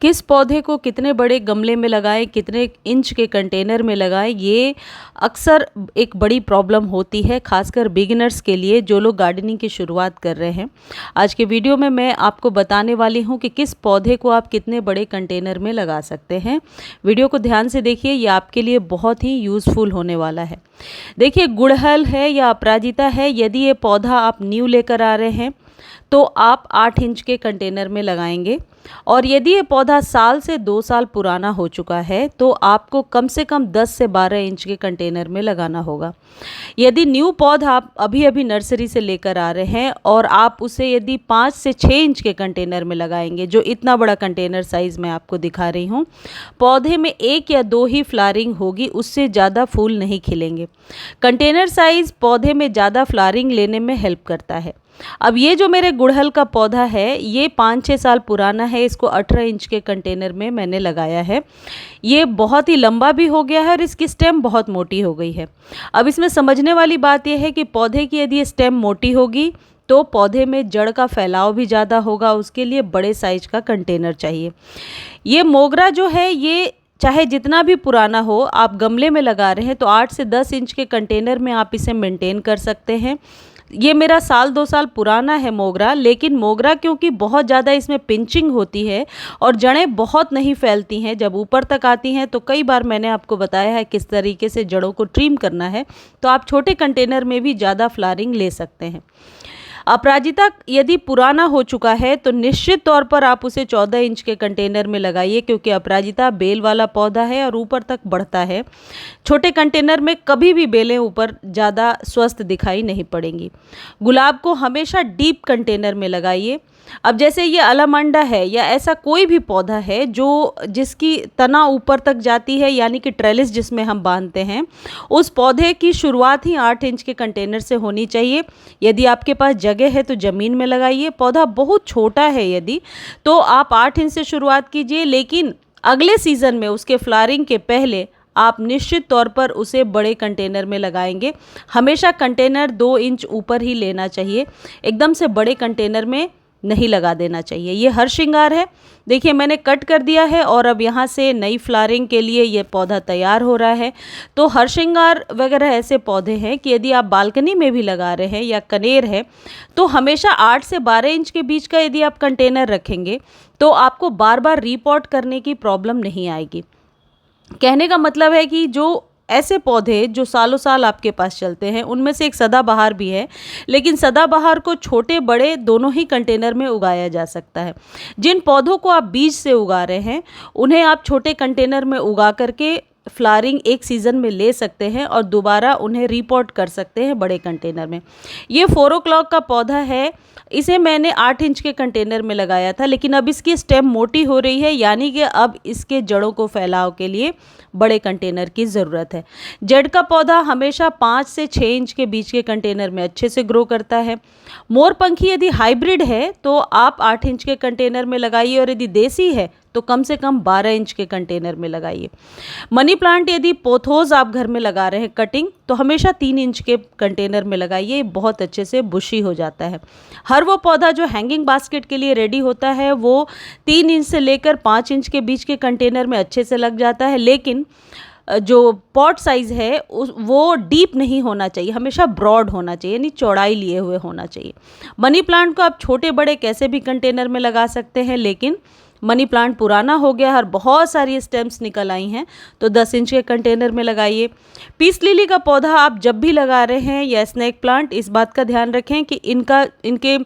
किस पौधे को कितने बड़े गमले में लगाएं, कितने इंच के कंटेनर में लगाएं, ये अक्सर एक बड़ी प्रॉब्लम होती है, खासकर बिगिनर्स के लिए जो लोग गार्डनिंग की शुरुआत कर रहे हैं। आज के वीडियो में मैं आपको बताने वाली हूं कि किस पौधे को आप कितने बड़े कंटेनर में लगा सकते हैं। वीडियो को ध्यान से देखिए, ये आपके लिए बहुत ही यूज़फुल होने वाला है। देखिए, गुड़हल है या अपराजिता है, यदि ये पौधा आप न्यू लेकर आ रहे हैं तो आप 8 इंच के कंटेनर में लगाएंगे, और यदि ये पौधा साल से 2 साल पुराना हो चुका है तो आपको कम से कम 10 से 12 इंच के कंटेनर में लगाना होगा। यदि न्यू पौधा आप अभी अभी नर्सरी से लेकर आ रहे हैं और आप उसे यदि 5 से 6 इंच के कंटेनर में लगाएंगे, जो इतना बड़ा कंटेनर साइज़ मैं आपको दिखा रही हूँ, पौधे में 1 या 2 ही फ्लावरिंग होगी, उससे ज़्यादा फूल नहीं खिलेंगे। कंटेनर साइज़ पौधे में ज़्यादा फ्लावरिंग लेने में हेल्प करता है। अब ये जो मेरे गुड़हल का पौधा है, ये 5-6 साल पुराना है। इसको 18 इंच के कंटेनर में मैंने लगाया है। ये बहुत ही लंबा भी हो गया है और इसकी स्टेम बहुत मोटी हो गई है। अब इसमें समझने वाली बात यह है कि पौधे की यदि स्टेम मोटी होगी तो पौधे में जड़ का फैलाव भी ज़्यादा होगा, उसके लिए बड़े साइज का कंटेनर चाहिए। ये मोगरा जो है, ये चाहे जितना भी पुराना हो, आप गमले में लगा रहे हैं तो 8 से 10 इंच के कंटेनर में आप इसे मेंटेन कर सकते हैं। ये मेरा साल 2 साल पुराना है मोगरा, लेकिन मोगरा क्योंकि बहुत ज़्यादा इसमें पिंचिंग होती है और जड़ें बहुत नहीं फैलती हैं, जब ऊपर तक आती हैं तो कई बार मैंने आपको बताया है किस तरीके से जड़ों को ट्रिम करना है, तो आप छोटे कंटेनर में भी ज़्यादा फ्लावरिंग ले सकते हैं। अपराजिता यदि पुराना हो चुका है तो निश्चित तौर पर आप उसे 14 इंच के कंटेनर में लगाइए, क्योंकि अपराजिता बेल वाला पौधा है और ऊपर तक बढ़ता है। छोटे कंटेनर में कभी भी बेलें ऊपर ज़्यादा स्वस्थ दिखाई नहीं पड़ेंगी। गुलाब को हमेशा डीप कंटेनर में लगाइए। अब जैसे ये अलमंडा है या ऐसा कोई भी पौधा है जो जिसकी तना ऊपर तक जाती है, यानी कि ट्रेलिस जिसमें हम बांधते हैं, उस पौधे की शुरुआत ही 8 इंच के कंटेनर से होनी चाहिए। यदि आपके पास जगह है तो ज़मीन में लगाइए। पौधा बहुत छोटा है यदि, तो आप 8 इंच से शुरुआत कीजिए, लेकिन अगले सीज़न में उसके फ्लावरिंग के पहले आप निश्चित तौर पर उसे बड़े कंटेनर में लगाएंगे। हमेशा कंटेनर 2 इंच ऊपर ही लेना चाहिए, एकदम से बड़े कंटेनर में नहीं लगा देना चाहिए। ये हर श्रृंगार है, देखिए मैंने कट कर दिया है और अब यहाँ से नई फ्लावरिंग के लिए ये पौधा तैयार हो रहा है। तो हर श्रृंगार वगैरह ऐसे पौधे हैं कि यदि आप बालकनी में भी लगा रहे हैं या कनेर है, तो हमेशा 8 से 12 इंच के बीच का यदि आप कंटेनर रखेंगे तो आपको बार बार रीपॉट करने की प्रॉब्लम नहीं आएगी। कहने का मतलब है कि जो ऐसे पौधे जो सालों साल आपके पास चलते हैं, उनमें से एक सदाबहार भी है, लेकिन सदाबहार को छोटे बड़े दोनों ही कंटेनर में उगाया जा सकता है। जिन पौधों को आप बीज से उगा रहे हैं, उन्हें आप छोटे कंटेनर में उगा करके फ्लावरिंग एक सीज़न में ले सकते हैं और दोबारा उन्हें रीपॉट कर सकते हैं बड़े कंटेनर में। ये 4 o'clock का पौधा है, इसे मैंने 8 इंच के कंटेनर में लगाया था, लेकिन अब इसकी स्टेम मोटी हो रही है, यानी कि अब इसके जड़ों को फैलाव के लिए बड़े कंटेनर की ज़रूरत है। जड़ का पौधा हमेशा 5 से 6 इंच के बीच के कंटेनर में अच्छे से ग्रो करता है। मोरपंखी यदि हाइब्रिड है तो आप 8 इंच के कंटेनर में लगाइए, और यदि देसी है तो कम से कम 12 इंच के कंटेनर में लगाइए। मनी प्लांट यदि पोथोस आप घर में लगा रहे हैं कटिंग, तो हमेशा 3 इंच के कंटेनर में लगाइए, बहुत अच्छे से बुशी हो जाता है। हर वो पौधा जो हैंगिंग बास्केट के लिए रेडी होता है वो 3 इंच से लेकर 5 इंच के बीच के कंटेनर में अच्छे से लग जाता है, लेकिन जो पॉट साइज़ है वो डीप नहीं होना चाहिए, हमेशा ब्रॉड होना चाहिए, यानी चौड़ाई लिए हुए होना चाहिए। मनी प्लांट को आप छोटे बड़े कैसे भी कंटेनर में लगा सकते हैं, लेकिन मनी प्लांट पुराना हो गया और बहुत सारी स्टेम्स निकल आई हैं, तो 10 इंच के कंटेनर में लगाइए। पीस लिली का पौधा आप जब भी लगा रहे हैं या स्नेक प्लांट, इस बात का ध्यान रखें कि इनके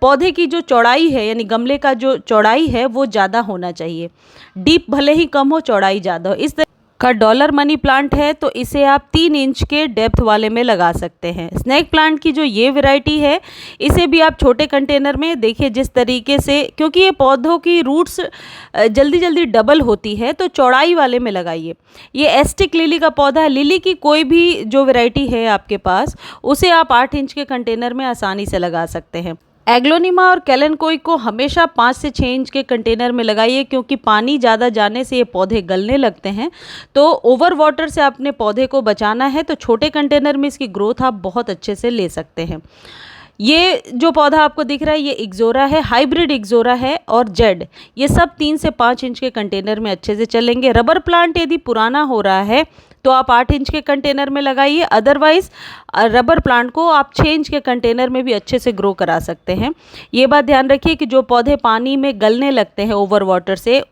पौधे की जो चौड़ाई है, यानी गमले का जो चौड़ाई है वो ज़्यादा होना चाहिए। डीप भले ही कम हो, चौड़ाई ज़्यादा हो। इस का डॉलर मनी प्लांट है तो इसे आप 3 इंच के डेप्थ वाले में लगा सकते हैं। स्नेक प्लांट की जो ये वैरायटी है, इसे भी आप छोटे कंटेनर में, देखिए जिस तरीके से, क्योंकि ये पौधों की रूट्स जल्दी जल्दी डबल होती है, तो चौड़ाई वाले में लगाइए। ये एस्टिक लिली का पौधा है, लिली की कोई भी जो वैरायटी है आपके पास, उसे आप 8 इंच के कंटेनर में आसानी से लगा सकते हैं। एग्लोनिमा और कैलेनकोई को हमेशा 5 से 6 इंच के कंटेनर में लगाइए, क्योंकि पानी ज़्यादा जाने से ये पौधे गलने लगते हैं। तो ओवर वाटर से अपने पौधे को बचाना है तो छोटे कंटेनर में इसकी ग्रोथ आप बहुत अच्छे से ले सकते हैं। ये जो पौधा आपको दिख रहा है ये इक्ज़ोरा है, हाइब्रिड इक्ज़ोरा है और जेड, ये सब 3 से 5 इंच के कंटेनर में अच्छे से चलेंगे। रबर प्लांट यदि पुराना हो रहा है तो आप 8 इंच के कंटेनर में लगाइए, अदरवाइज़ रबर प्लांट को आप 6 इंच के कंटेनर में भी अच्छे से ग्रो करा सकते हैं। ये बात ध्यान रखिए कि जो पौधे पानी में गलने लगते हैं ओवर वाटर से,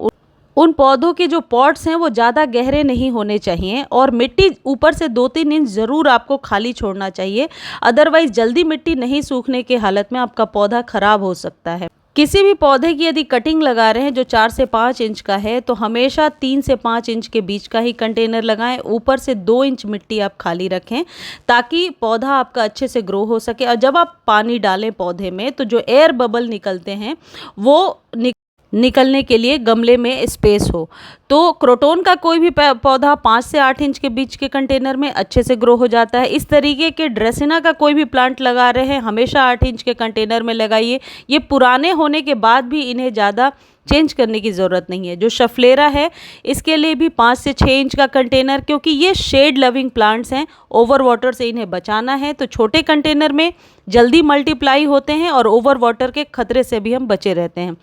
उन पौधों के जो पॉट्स हैं वो ज़्यादा गहरे नहीं होने चाहिए और मिट्टी ऊपर से 2-3 इंच ज़रूर आपको खाली छोड़ना चाहिए, अदरवाइज़ जल्दी मिट्टी नहीं सूखने के हालत में आपका पौधा ख़राब हो सकता है। किसी भी पौधे की यदि कटिंग लगा रहे हैं जो 4 से 5 इंच का है तो हमेशा 3 से 5 इंच के बीच का ही कंटेनर लगाएं, ऊपर से 2 इंच मिट्टी आप खाली रखें ताकि पौधा आपका अच्छे से ग्रो हो सके। और जब आप पानी डालें पौधे में तो जो एयर बबल निकलते हैं वो निकलने के लिए गमले में स्पेस हो। तो क्रोटोन का कोई भी पौधा 5 से 8 इंच के बीच के कंटेनर में अच्छे से ग्रो हो जाता है। इस तरीके के ड्रेसिना का कोई भी प्लांट लगा रहे हैं हमेशा 8 इंच के कंटेनर में लगाइए। ये पुराने होने के बाद भी इन्हें ज़्यादा चेंज करने की ज़रूरत नहीं है। जो शफलेरा है इसके लिए भी 5 से 6 इंच का कंटेनर, क्योंकि ये शेड लविंग प्लांट्स हैं, ओवर वाटर से इन्हें बचाना है तो छोटे कंटेनर में जल्दी मल्टीप्लाई होते हैं और ओवर वाटर के खतरे से भी हम बचे रहते हैं।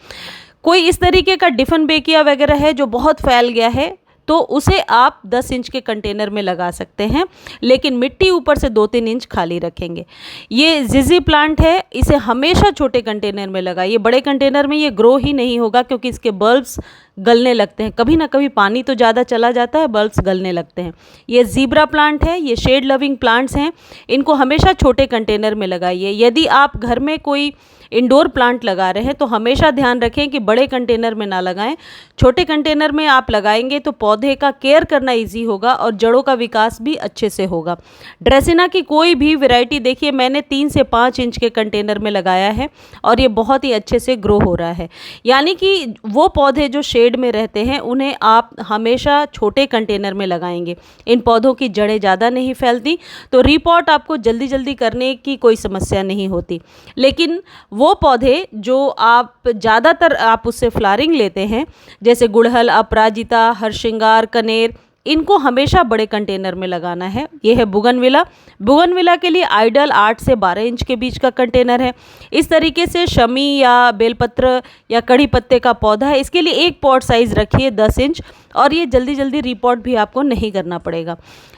कोई इस तरीके का डिफनबेकिया वगैरह है जो बहुत फैल गया है तो उसे आप 10 इंच के कंटेनर में लगा सकते हैं, लेकिन मिट्टी ऊपर से 2-3 इंच खाली रखेंगे। ये जिजी प्लांट है, इसे हमेशा छोटे कंटेनर में लगाइए, बड़े कंटेनर में ये ग्रो ही नहीं होगा क्योंकि इसके बल्ब्स गलने लगते हैं। कभी ना कभी पानी तो ज़्यादा चला जाता है, बल्ब्स गलने लगते हैं। ये ज़ीब्रा प्लांट है, ये शेड लविंग प्लांट्स हैं, इनको हमेशा छोटे कंटेनर में लगाइए। यदि आप घर में कोई इंडोर प्लांट लगा रहे हैं तो हमेशा ध्यान रखें कि बड़े कंटेनर में ना लगाएं, छोटे कंटेनर में आप लगाएंगे तो पौधे का केयर करना इजी होगा और जड़ों का विकास भी अच्छे से होगा। ड्रेसिना की कोई भी वैरायटी देखिए मैंने 3 से 5 इंच के कंटेनर में लगाया है और ये बहुत ही अच्छे से ग्रो हो रहा है। यानी कि वो पौधे जो शेड में रहते हैं उन्हें आप हमेशा छोटे कंटेनर में लगाएंगे। इन पौधों की जड़ें ज़्यादा नहीं फैलती तो रीपॉट आपको जल्दी जल्दी करने की कोई समस्या नहीं होती। लेकिन वो पौधे जो आप ज़्यादातर आप उससे फ्लावरिंग लेते हैं जैसे गुड़हल, अपराजिता, हरश्रृंगार, कनेर, इनको हमेशा बड़े कंटेनर में लगाना है। ये है बुगनविला। बुगनविला के लिए आइडल 8 से 12 इंच के बीच का कंटेनर है। इस तरीके से शमी या बेलपत्र या कड़ी पत्ते का पौधा है, इसके लिए एक पॉट साइज़ रखिए 10 इंच और ये जल्दी जल्दी रिपॉट भी आपको नहीं करना पड़ेगा।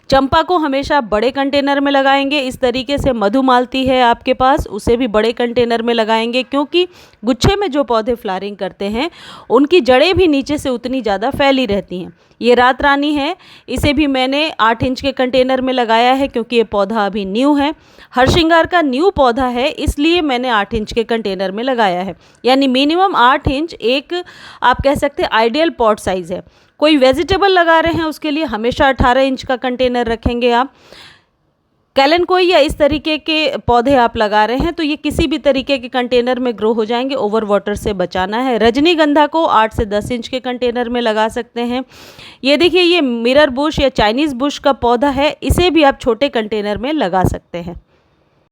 चंपा को हमेशा बड़े कंटेनर में लगाएंगे। इस तरीके से मधुमालती है आपके पास, उसे भी बड़े कंटेनर में लगाएंगे क्योंकि गुच्छे में जो पौधे फ्लावरिंग करते हैं उनकी जड़ें भी नीचे से उतनी ज़्यादा फैली रहती हैं। ये रात रानी है, इसे भी मैंने 8 इंच के कंटेनर में लगाया है क्योंकि ये पौधा अभी न्यू है। हरश्रृंगार का न्यू पौधा है इसलिए मैंने 8 इंच के कंटेनर में लगाया है, यानी मिनिमम 8 इंच एक आप कह सकते हैं आइडियल पॉट साइज़ है। कोई वेजिटेबल लगा रहे हैं उसके लिए हमेशा 18 इंच का कंटेनर रखेंगे आप। कैलेनकोई या इस तरीके के पौधे आप लगा रहे हैं तो ये किसी भी तरीके के कंटेनर में ग्रो हो जाएंगे, ओवर वाटर से बचाना है। रजनीगंधा को 8 से 10 इंच के कंटेनर में लगा सकते हैं। ये देखिए ये मिरर बुश या चाइनीज़ बुश का पौधा है, इसे भी आप छोटे कंटेनर में लगा सकते हैं।